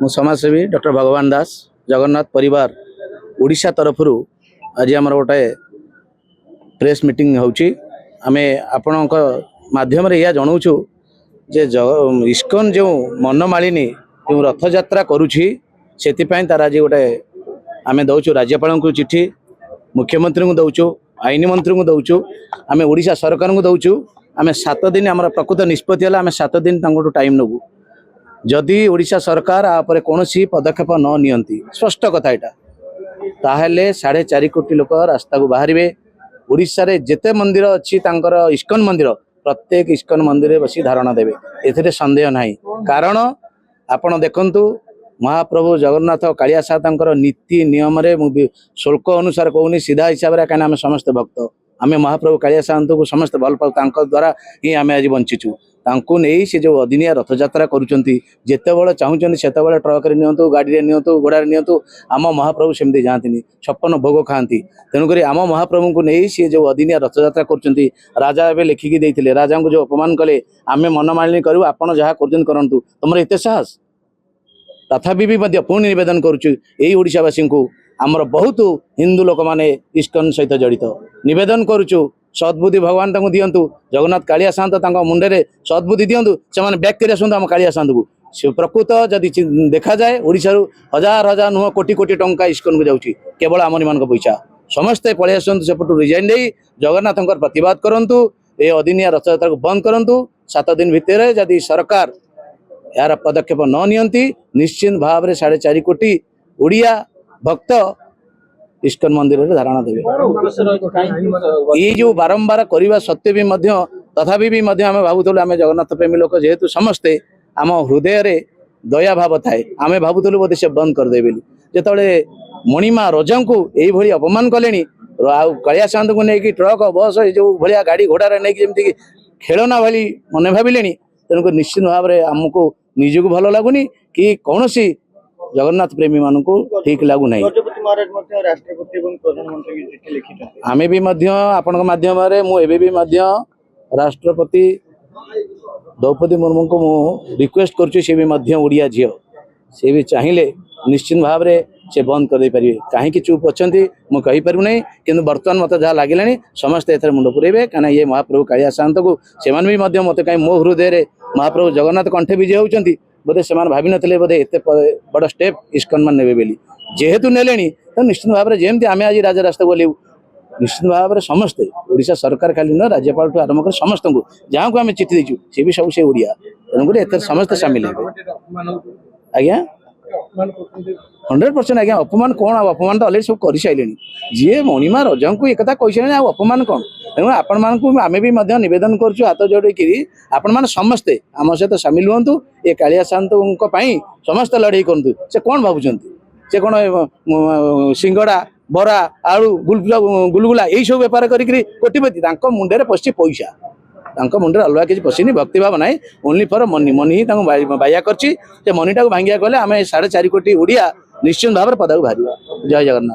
मु समाजसेवी डॉक्टर भगवान दास जगन्नाथ परिवार ओडिशा तरफ आज आम गोटे प्रेस मीटिंग होची आमे आपण माध्यम या जनाऊँ जे इस्कन जो मनमालिनी जो रथ यात्रा करुछि तार आज गोटे आमे दौचु राज्यपाल को चिठी मुख्यमंत्री को दौचु आईन मंत्री को दौचु आमे ओडिशा सरकार को दौचु आमे 7 दिन आम प्रकृत निष्पत्ति है आमे 7 दिन टाइम नबू जदि ओडिशा सरकार आपरे कौनसी पदक्षेप न नियंती स्पष्ट कथा यहाँ ताहले 4.5 कोटी लोक रास्ता को बाहर ओडिशा रे जेते मंदिर अच्छी इस्कन मंदिर प्रत्येक इस्कन मंदिर में बसी धारणा देवे एथिरे संदेह नहीं कारण आपण देखंतु महाप्रभु जगन्नाथ कालिया साहब नीति नियम शुल्क अनुसार कहूनी सीधा हिसाब से कहीं आम समस्त भक्त आम महाप्रभु कालिया साहब को समस्त भल पाऊ द्वारा ही आम आज बंचीचु तांको नहीं से जो अदिनिया रथ यात्रा करुँच जितेबाला चाहूँगी से ट्रक नियंतु गाड़ी नियंतु घोड़ा नियंतु आम महाप्रभु सेमती जाती 56 भोग खाती तेणुक आम महाप्रभु को नहीं सी जो अदिनिया रथ यात्रा करुँच राजा एवं लेखिकी देते राजा को जो अपमान कले आम मनमालिनी करूँ आपड़ जहाँ करूँ तुम एत साहस तथापि भी पुणी नवेदन करुच्छावासी को आमर बहुत हिंदू लोक मैंने इस्कन सहित जड़ित नवेदन करुचु सद्बुद्धि भगवान दिंतु जगन्नाथ कालिया साहब मुंडे सद्बुद्धि दिंतु से बैक कर आसतु आम कालिया साहब को प्रकृत जदि देखा जाए ओडिशा हजार हजार नुह कोटी कोटी टंका इस्कन को जाऊँगी केवल आमरी मान पैसा समस्ते पलि आसतु सेपटू रिजाइन दे जगन्नाथ प्रतिवाद करूँ ये अदिनिया रथ यात्रा को बंद करूँ 7 दिन भितर जदि सरकार यार पदक्षेप न नियंती निश्चित भाव में 4.5 कोटी ओडिया भक्त इस्कन मंदिर में धारणा देवे ये जो बारंबार करने सत्वे भी तथापि भी आम भावुलु आम जगन्नाथ प्रेमी लोक जेहेतु समस्ते आम हृदय रे दया भाव थाए आम भावुलु बोधे से बंद करदे जिते मणिमा रजा को यही अपमान कले कालिया साहब को लेकिन ट्रक बस जो भाया गाड़ी घोड़ा नहीं खेलना भाई मन भाविले तेणुक निश्चित भाव में आमको निजक भल लगुनि कि कौन सी जगन्नाथ प्रेमी मान को ठीक लगुना आमे भी आपण माध्यम मुझे राष्ट्रपति द्रौपदी मुर्मू को मु रिक्वेस्ट करुँ सी भी ओडिया झील सी भी चाहिए निश्चित भाव में से बंद कर पारे कहीं चुप अच्छा मुझे पारूना कि बर्तमान मत जहाँ लगे समस्ते एथर मुंड पुरेबे कहीं ये महाप्रभु कालिया साहब को से मत कहीं मो हृदय महाप्रभु जगन्नाथ कंठे विजय होती बोधे से भावी नी बोधे एत बड़ स्टेप इस्कन मान ने जेहेतु ने तो निश्चित भाव में जमी आम आज राजा रास्ता बोलू निश्चित भाव में समस्ते ओडिशा सरकार खाली न राज्यपाल ठूँ आरंभ कर समस्त को जहाँ को आम चिठी देचु सी भी सब से ओडिया तेणुक एत समस्ते सामिल आज्ञा 100% आज्ञा अपमान कौन अपमान तो अलरेडी सब कर सारे जी मणिमा रजा को एक कही अपमान कौन तेणु आपण मानक आम भी नवेदन करुँ हाथ जोड़ी आपण मैंने समस्ते आम सहित सामिल हूँ ये कालिया साहब समस्त लड़ाई करूँ से कौन भावुं से कौन सिंगड़ा बरा आलू गुलगुला यही सब बेपार करी कोटिपति मुंडे पशि पैसा मुंडे अलग किसी पशिनी भक्तिभाव ना ओनली फॉर मनी मनी ही बाया कर मनीटा को भांगिया कले आम 4.5 कोटी ओडिया निश्चित भाव में पदा को बाहर जय जगन्नाथ।